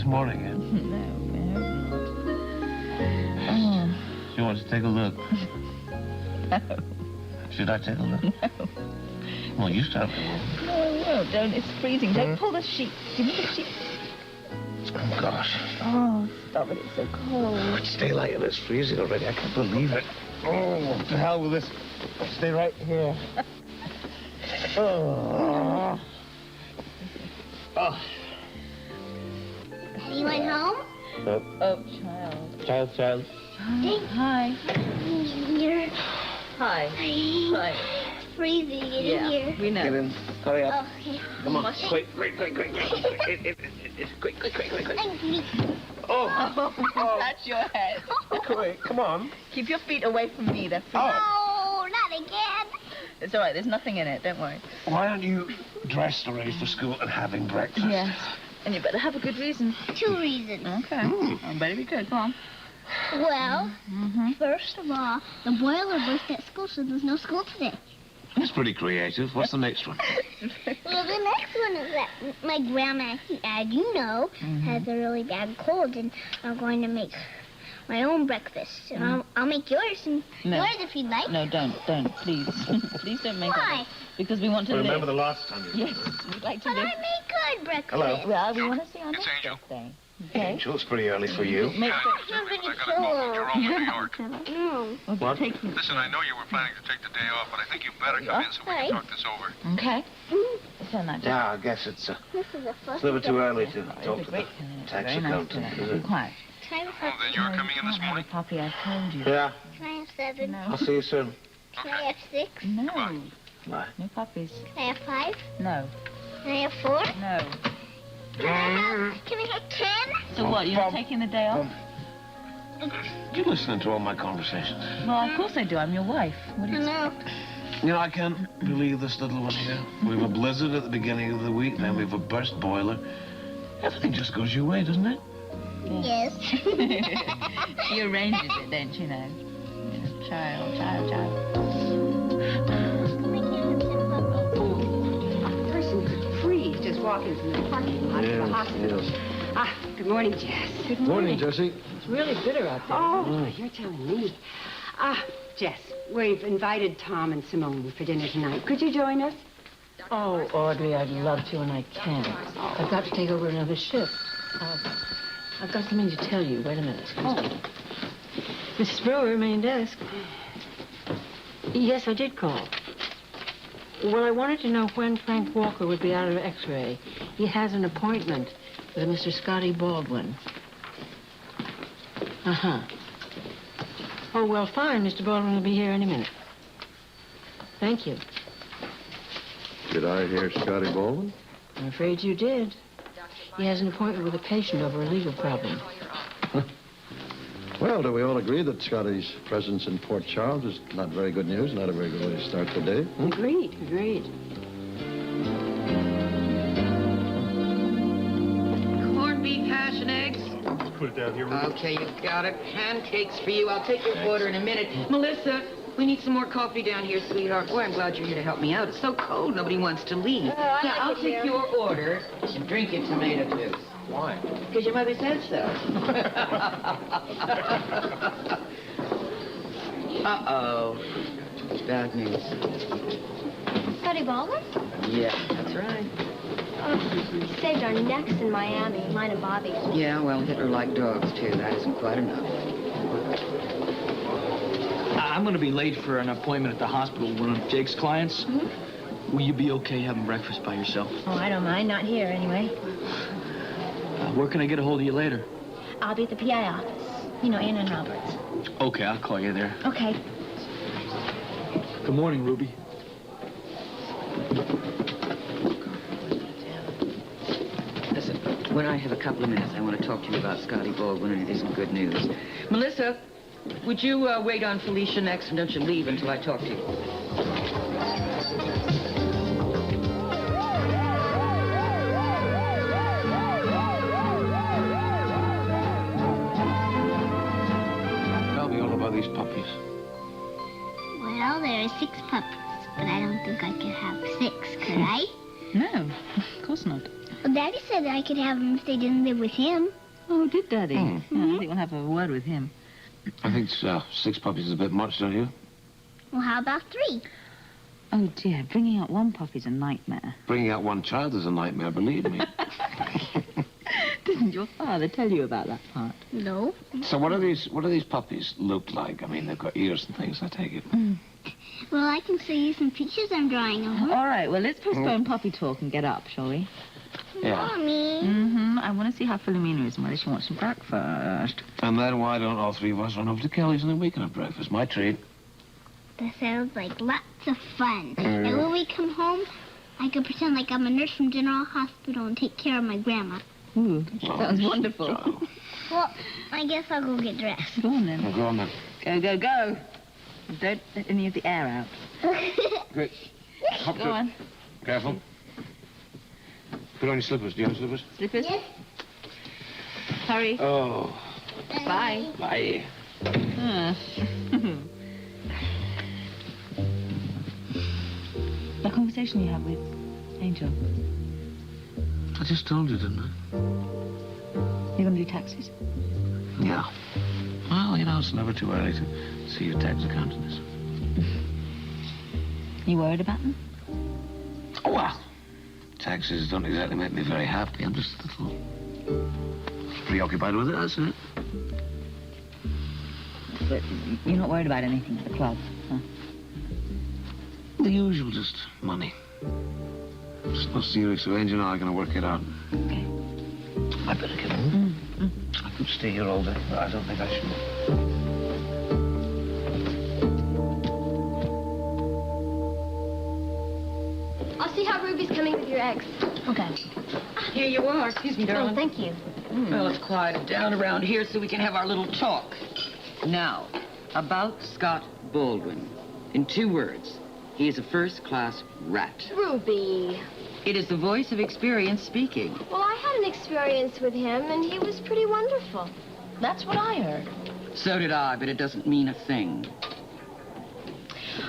morning yet? No, I hope not. You want to take a look? No. Should I take a look? No. Well, you stop it. No, I won't. Don't. It's freezing. Don't pull the sheet. Give me the sheet. Oh, gosh. Oh, stop it. It's so cold. It's daylight and it's freezing already. I can't believe it. Oh, to hell with this. Stay right here. Oh. Oh. You went home? Oh, child. Child. Hi. You're... Hi. Hi. It's freezing in here. We know. Get in. Hurry up. Okay. Come on. Quick. Quick. Oh. That's your head. Quick. Come on. Keep your feet away from me. They're freezing. Oh, not again. It's all right. There's nothing in it. Don't worry. Why aren't you dressed and ready for school and having breakfast? Yes. And you better have a good reason. 2 reasons. Okay. I better be good. Go on. Well, first of all, the boiler burst at school, so there's no school today. That's pretty creative. What's the next one? Well, the next one is that my grandma, as you know, has a really bad cold, and I'm going to make my own breakfast. And I'll make yours and yours if you'd like. No, don't, please. Please don't make Why? that. Because we want to live. Remember the last time you... Yes, we'd like to But live. I make good breakfast. Hello. Well, we want to see our It's next Angel. birthday. Okay? Angel, it's pretty early for you. Make I It's not I going to got a call from Jerome in New York. No. What? Listen, I know you were planning to take the day off, but I think you better come in so we can talk this over. Okay. Turn that down. Yeah, I guess it's a This is a first. little bit too early to It's talk a to great the feeling. It's tax very nice accountant, feeling. is Be it? quiet. Can I Oh, then you're coming in this morning? Have a puppy, I told you. Yeah, have 7? No. I'll see you soon. Can I have 6? No. Bye. No puppies. Can I have 5? No. Can I have 4? No. Can I have 10? So what, you're not taking the day off? You listening to all my conversations? Well, of course I do. I'm your wife. What do you No. You know, I can't believe this little one here. We have a blizzard at the beginning of the week, then we have a burst boiler. Everything just goes your way, doesn't it? Yes. She arranges it, don't you know? Child. A person could freeze just walking from the parking lot to the hospital. Yes. Ah, good morning, Jess. Good Morning, Jesse. It's really bitter out there. Oh, you're telling me. Ah, Jess, we've invited Tom and Simone for dinner tonight. Could you join us? Oh, Aurdey, I'd love to, and I can't. I've got to take over another shift. I've got something to tell you. Wait a minute. Excuse me. Mrs. Brewer, main desk. Yes, I did call. Well, I wanted to know when Frank Walker would be out of X-ray. He has an appointment with a Mr. Scotty Baldwin. Uh-huh. Oh, well, fine. Mr. Baldwin will be here any minute. Thank you. Did I hear Scotty Baldwin? I'm afraid you did. He has an appointment with a patient over a legal problem. Well, do we all agree that Scotty's presence in Port Charles is not very good news, not a very good way to start the day? Agreed. Corned beef, hash, and eggs. Put it down here. Okay, you got it. Pancakes for you. I'll take your order in a minute. Melissa, we need some more coffee down here, sweetheart. Boy, I'm glad you're here to help me out. It's so cold, nobody wants to leave. Yeah, I'll take your order and drink your tomato juice. Why? Because your mother said so. Uh-oh. Bad news. Scotty Baldwin? Yeah, that's right. Oh, he saved our necks in Miami, mine and Bobby's. Yeah, well, Hitler liked dogs, too. That isn't quite enough. I'm going to be late for an appointment at the hospital with one of Jake's clients. Will you be okay having breakfast by yourself? Oh, I don't mind. Not here, anyway. Where can I get a hold of you later? I'll be at the PI office. You know, Ann and Roberts. Okay, I'll call you there. Okay. Good morning, Ruby. Listen, when I have a couple of minutes, I want to talk to you about Scotty Baldwin, and it isn't good news. Melissa, would you wait on Felicia next, and don't you leave until I talk to you? Tell me all about these puppies. Well, there are 6 puppies, but I don't think I could have 6, could I? No, of course not. Well, Daddy said I could have them if they didn't live with him. Oh, did Daddy? Hmm. Yeah, I think we'll have a word with him. I think 6 puppies is a bit much, don't you? Well, how about 3? Oh, dear, bringing out one puppy's a nightmare. Bringing out one child is a nightmare, believe me. Didn't your father tell you about that part? No. So what do these puppies look like? I mean, they've got ears and things, I take it. Well, I can show you some pictures I'm drawing of them. All right, well, let's postpone puppy talk and get up, shall we? Yeah. Mommy. Mm-hmm. I want to see how Philomena is and whether she wants some breakfast. And then why don't all 3 of us run over to Kelly's and then we can have breakfast? My treat. That sounds like lots of fun. And when we come home, I can pretend like I'm a nurse from General Hospital and take care of my grandma. Ooh, sounds wonderful. Well, I guess I'll go get dressed. Go on, then. Well, go on, then. Go, go, go. Don't let any of the air out. Great. Hop Go to- on. Careful. Put on your slippers. Do you have slippers? Slippers? Yes. Hurry. Oh. Bye. Bye. The conversation you had with Angel. I just told you, didn't I? You're going to do taxis? Yeah. Well, you know, it's never too early to see your tax accountants. You worried about them? Oh, well. Taxes don't exactly make me very happy. I'm just a little preoccupied with it, that's it. But you're not worried about anything at the club, huh? The usual, just money. It's not serious, so Angel and I are going to work it out. Okay. I better get home. I could stay here all day, but I don't think I should. I'll see how Ruby's coming with your eggs. Okay. Here you are. Excuse me, darling. Oh, thank you. Well, let's quiet it down around here so we can have our little talk. Now, about Scott Baldwin. In 2 words, he is a first-class rat. Ruby. It is the voice of experience speaking. Well, I had an experience with him, and he was pretty wonderful. That's what I heard. So did I, but it doesn't mean a thing.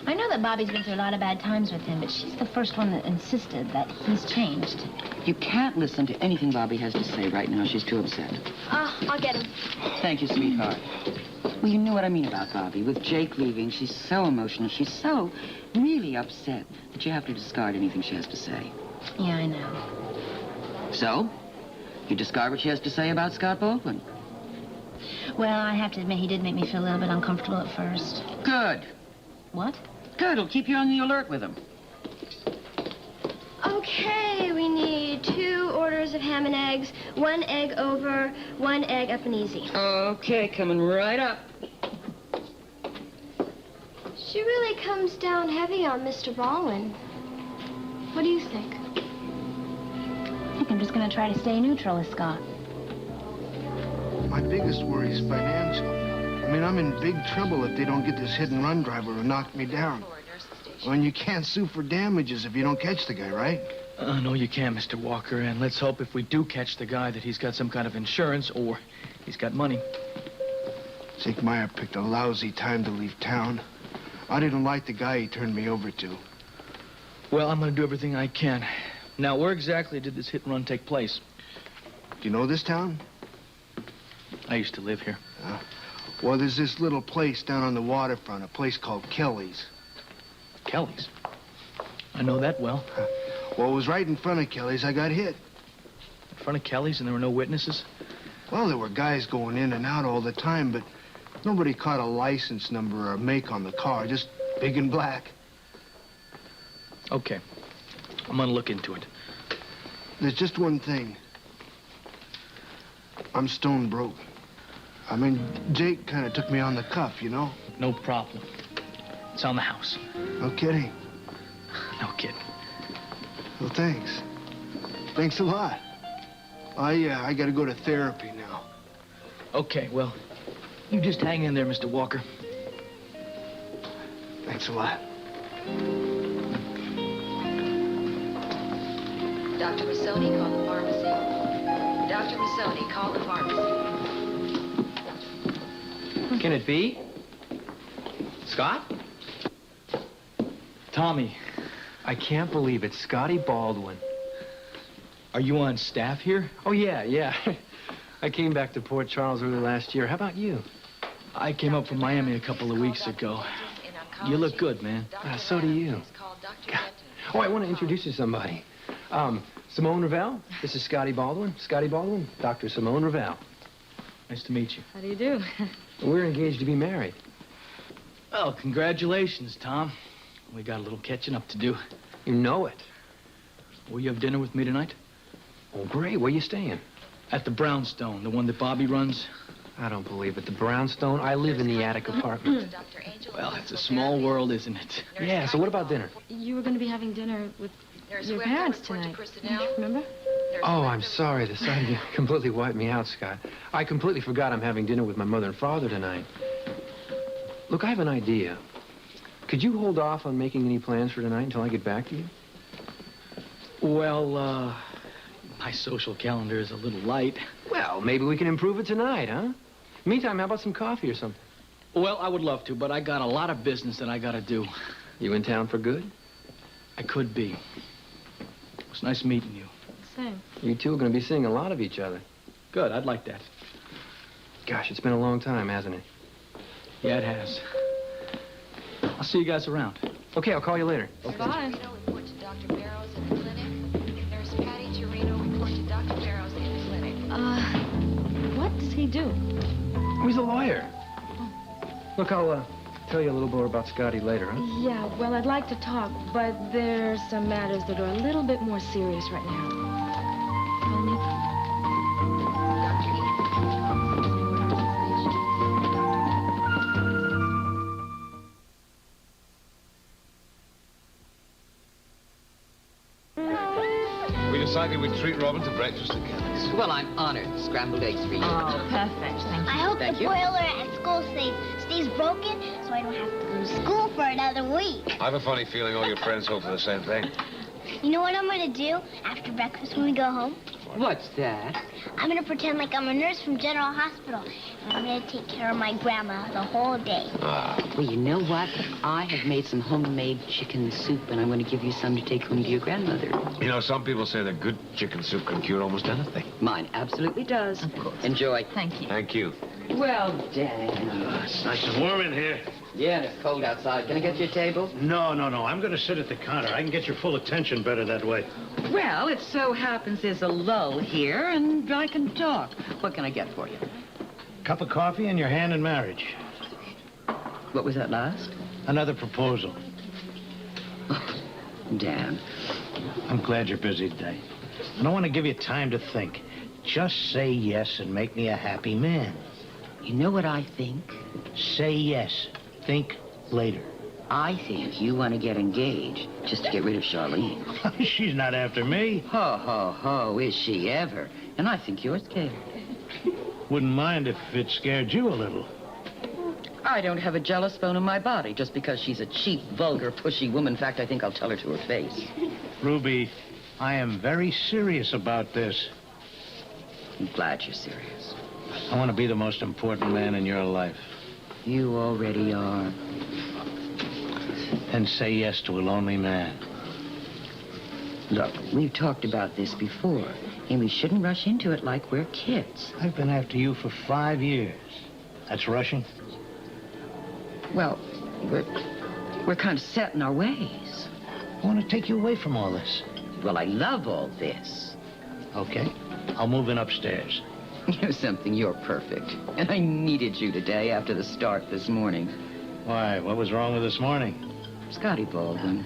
I know that Bobby's been through a lot of bad times with him, but she's the first one that insisted that he's changed. You can't listen to anything Bobby has to say right now. She's too upset. I'll get him. Thank you, sweetheart. Well, you know what I mean about Bobby. With Jake leaving, she's so emotional. She's so really upset that you have to discard anything she has to say. Yeah, I know. So, you discard what she has to say about Scott Baldwin. Well, I have to admit, he did make me feel a little bit uncomfortable at first. Good. What? Good. It'll keep you on the alert with him. Okay, we need 2 orders of ham and eggs, 1 egg over, 1 egg up and easy. Okay, coming right up. She really comes down heavy on Mr. Baldwin. What do you think? I think I'm just going to try to stay neutral with Scott. My biggest worry is financial. I mean, I'm in big trouble if they don't get this hit-and-run driver who knocked me down. Well, and you can't sue for damages if you don't catch the guy, right? No, you can't, Mr. Walker. And let's hope if we do catch the guy that he's got some kind of insurance or he's got money. Zeke Meyer picked a lousy time to leave town. I didn't like the guy he turned me over to. Well, I'm going to do everything I can. Now, where exactly did this hit and run take place? Do you know this town? I used to live here. Well, there's this little place down on the waterfront, a place called Kelly's. Kelly's? I know that well. Well, it was right in front of Kelly's I got hit. In front of Kelly's and there were no witnesses? Well, there were guys going in and out all the time, but nobody caught a license number or a make on the car, just big and black. Okay. I'm going to look into it. There's just one thing. I'm stone broke. I mean, Jake kind of took me on the cuff, you know? No problem. It's on the house. No kidding. No kidding. Well, thanks. Thanks a lot. I gotta go to therapy now. Okay, well, you just hang in there, Mr. Walker. Thanks a lot. Dr. Massoni, call the pharmacy. Dr. Massoni, call the pharmacy. Can it be? Scott? Tommy, I can't believe it. Scotty Baldwin. Are you on staff here? Oh, yeah. I came back to Port Charles early last year. How about you? I came up from Miami a couple of weeks ago. You look good, man. So do you. Oh, I want to introduce you to somebody. Simone Ravel. This is Scotty Baldwin. Scotty Baldwin, Dr. Simone Ravel. Nice to meet you. How do you do? We're engaged to be married. Well, congratulations, Tom. We got a little catching up to do. You know it. Will you have dinner with me tonight? Oh, great. Where you staying? At the Brownstone, the one that Bobby runs. I don't believe it. The Brownstone? I live in the attic apartment. Well, it's a small world, isn't it? Yeah, so what about dinner? You were going to be having dinner with your parents tonight. Remember? Oh, I'm sorry. The sight of you completely wiped me out, Scott. I completely forgot I'm having dinner with my mother and father tonight. Look, I have an idea. Could you hold off on making any plans for tonight until I get back to you? Well, my social calendar is a little light. Well, maybe we can improve it tonight, huh? Meantime, how about some coffee or something? Well, I would love to, but I got a lot of business that I gotta do. You in town for good? I could be. It was nice meeting you. Same. You two are going to be seeing a lot of each other. Good, I'd like that. Gosh, it's been a long time, hasn't it? Yeah, it has. I'll see you guys around. Okay, I'll call you later. Okay. Bye. Report to Dr. Barrows in the clinic. Nurse Patty Torino report to Dr. Barrows in the clinic. What does he do? He's a lawyer. Look, I'll tell you a little more about Scotty later, huh? Yeah, well, I'd like to talk, but there's some matters that are a little bit more serious right now. We decided we'd treat Robin to breakfast again. Well, I'm honored. Scrambled eggs for you. Oh, perfect. Thank you. I hope Thank the you. boiler at school stays broken so I don't have to go to school for another week. I have a funny feeling all your friends hope for the same thing. You know what I'm going to do after breakfast when we go home? What's that? I'm going to pretend like I'm a nurse from General Hospital. And I'm going to take care of my grandma the whole day. Well, you know what? I have made some homemade chicken soup, and I'm going to give you some to take home to your grandmother. You know, some people say that good chicken soup can cure almost anything. Mine absolutely does. Of course. Enjoy. Thank you. Thank you. Well, Dan. It's nice and warm in here. Yeah, and it's cold outside. Can I get you a table? No. I'm going to sit at the counter. I can get your full attention better that way. Well, it so happens there's a lull here, and I can talk. What can I get for you? Cup of coffee and your hand in marriage. What was that last? Another proposal. Dan. I'm glad you're busy today. I don't want to give you time to think. Just say yes and make me a happy man. You know what I think? Say yes. Think later. I think you want to get engaged just to get rid of Charlene. She's not after me. Ho, ho, ho, is she ever? And I think you're scared. Wouldn't mind if it scared you a little. I don't have a jealous bone in my body just because she's a cheap, vulgar, pushy woman. In fact, I think I'll tell her to her face. Ruby, I am very serious about this. I'm glad you're serious. I want to be the most important man in your life. You already are. And say yes to a lonely man. Look, we've talked about this before, and we shouldn't rush into it like we're kids. I've been after you for 5 years. That's rushing? Well, we're kind of set in our ways. I want to take you away from all this. Well, I love all this. Okay. I'll move in upstairs. You know something? You're perfect. And I needed you today after the start this morning. Why? What was wrong with this morning? Scotty Baldwin.